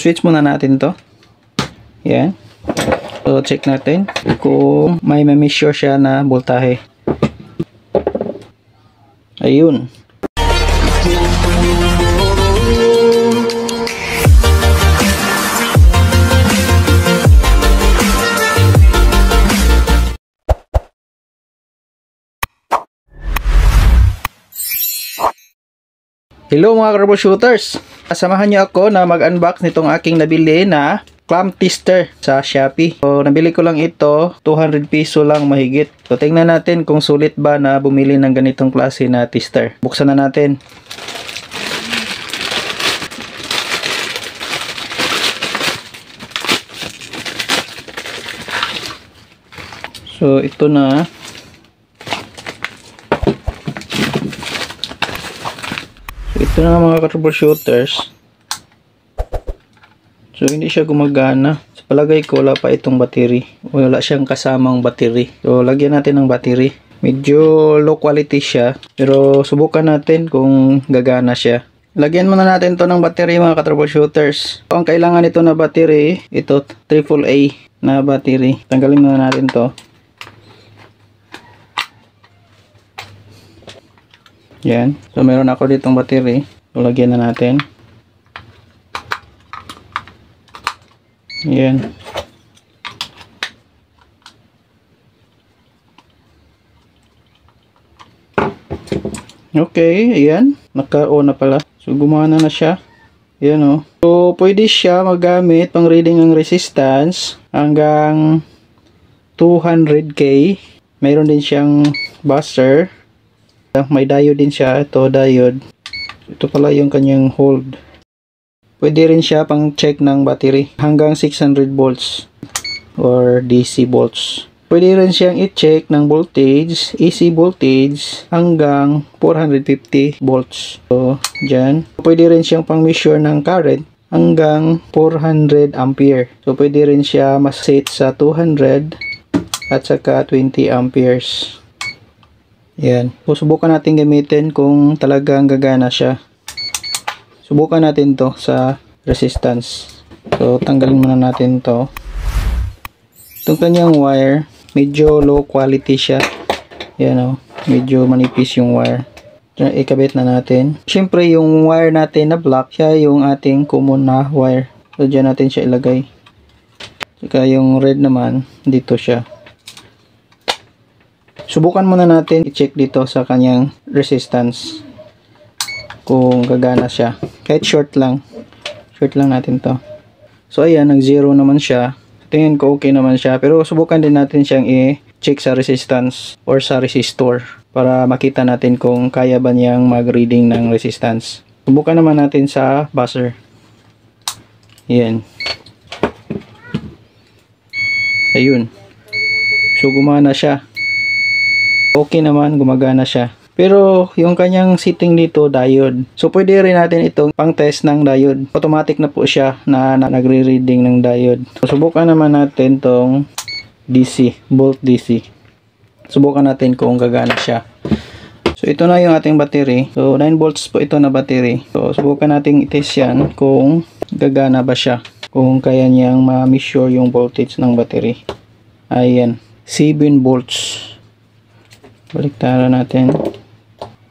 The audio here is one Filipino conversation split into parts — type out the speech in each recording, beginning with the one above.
Switch muna natin to. Yan. So, check natin kung may ma-measure siya na voltahe. Ayun. Hello mga troubleshooters! Samahan niyo ako na mag-unbox nitong aking nabili na clamp tester sa Shopee. So, nabili ko lang ito, 200 piso lang mahigit. So, tingnan natin kung sulit ba na bumili ng ganitong klase na tester. Buksan na natin. So, ito na. Ito na mga troubleshooters. So hindi siya gumagana. Sa palagay ko wala pa itong battery. Wala siyang kasamang battery. So lagyan natin ng battery. Medyo low quality siya. Pero subukan natin kung gagana siya. Lagyan muna natin to ng battery mga troubleshooters. So, ang kailangan nito na battery, ito AAA na battery. Tanggalin muna natin to. Yan. So, meron ako ditong battery. So, lagyan na natin. Yan. Okay. Ayan. Naka-on na pala. So, gumana na siya. Yan o. So, pwede siya magamit pang reading ng resistance hanggang 200K. Mayroon din siyang buzzer. May diode din siya. Ito diode. Ito pala yung kanyang hold. Pwede rin siya pang check ng battery hanggang 600 volts or DC volts. Pwede rin siyang i-check ng voltage, AC voltage hanggang 450 volts. So, dyan. Pwede rin siyang pang measure ng current hanggang 400 ampere. So, pwede rin siya mas-set sa 200 at saka 20 amperes. Yan. So, subukan natin gamitin kung talagang gagana siya. Subukan natin to sa resistance. So, tanggalin muna natin to. Itong kanyang wire, medyo low quality siya. Yan o. Medyo manipis yung wire. Ikabit na natin. Siyempre, yung wire natin na black, siya yung ating common na wire. So, dyan natin siya ilagay. Saka yung red naman, dito siya. Subukan muna natin i-check dito sa kanyang resistance kung gagana siya. Kahit short lang natin to. So ayan, nag-zero naman siya. Tingin ko okay naman siya, pero subukan din natin siyang i-check sa resistance or sa resistor para makita natin kung kaya ba niyang mag-reading ng resistance. Subukan naman natin sa buzzer. Ayan. Ayun. So gumana siya. Okay naman, gumagana siya. Pero yung kanyang setting dito, diode. So pwede rin natin itong pang test ng diode. Automatic na po siya na nagre-reading ng diode. So, subukan naman natin tong DC, volt DC. Subukan natin kung gagana siya. So ito na yung ating battery. So 9 volts po ito na battery. So subukan natin i-test yan kung gagana ba siya. Kung kaya niyang ma-measure yung voltage ng battery. Ayan, 7 volts. Baliktaran natin.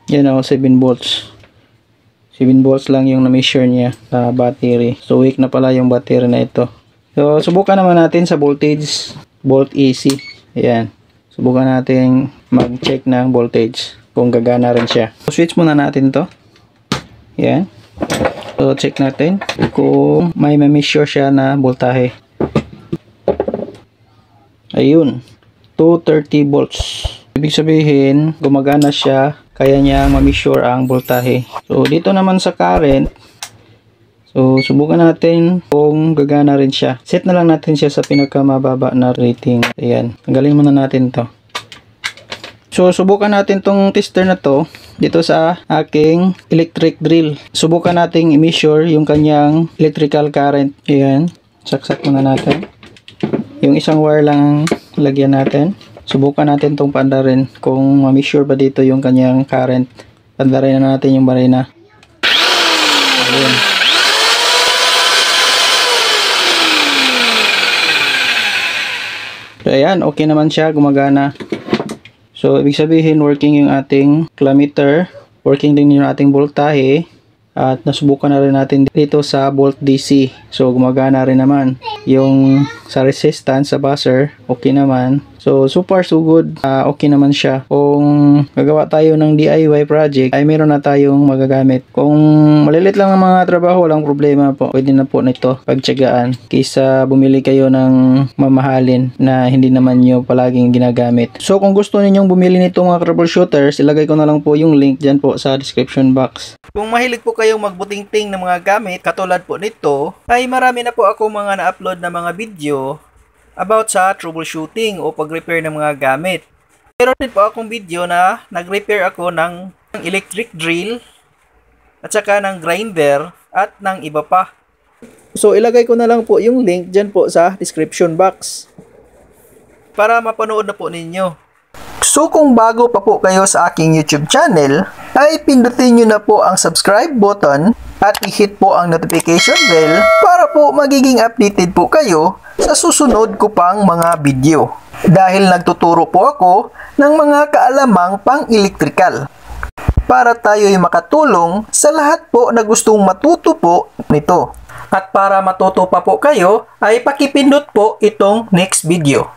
Yan o, 7 volts. 7 volts lang yung na-measure niya sa battery. So, weak na pala yung battery na ito. So, subukan naman natin sa voltage. Volt AC. Ayan. Subukan natin mag-check ng voltage. Kung gagana rin siya. So, switch muna natin to. Ayan. So, check natin kung may ma-measure siya na voltahe. Ayun. 230 volts. Ibig sabihin, gumagana siya, kaya niya ma-measure ang voltahe. So, dito naman sa current, so, subukan natin kung gagana rin siya. Set na lang natin siya sa pinakamababa na rating. Ayan, tanggalin muna natin to. So, subukan natin tong tester na to dito sa aking electric drill. Subukan nating i-measure yung kanyang electrical current. Ayan, saksak muna natin. Yung isang wire lang lagyan natin. Subukan natin itong paandarin kung ma-measure ba dito yung kanyang current. Paandarin na natin yung barina. Ayan. So ayan, okay naman siya, gumagana. So ibig sabihin working yung ating kilometer, working din yung ating voltahe. At nasubukan na rin natin dito sa volt DC. So gumagana rin naman. Yung sa resistance sa buzzer, okay naman. So far so good. Okay naman siya. Kung gagawa tayo ng DIY project, ay meron na tayong magagamit. Kung malilit lang ang mga trabaho, walang problema po. Pwede na po nito pagtiyagaan. Kaysa bumili kayo ng mamahalin na hindi naman nyo palaging ginagamit. So kung gusto ninyong bumili nito mga troubleshooters, ilagay ko na lang po yung link dyan po sa description box. Kung mahilig po kayong magbuting-ting ng mga gamit katulad po nito, ay marami na po ako mga na-upload na mga video about sa troubleshooting o pag-repair ng mga gamit. Meron din po akong video na nag-repair ako ng electric drill at saka ng grinder at ng iba pa. So ilagay ko na lang po yung link dyan po sa description box para mapanood na po ninyo. So kung bago pa po kayo sa aking YouTube channel, ay pindutin nyo na po ang subscribe button at i-hit po ang notification bell para po magiging updated po kayo sa susunod ko pang mga video. Dahil nagtuturo po ako ng mga kaalamang pang-electrical para tayo'y makatulong sa lahat po na gustong matuto po nito. At para matuto pa po kayo, ay pakipindot po itong next video.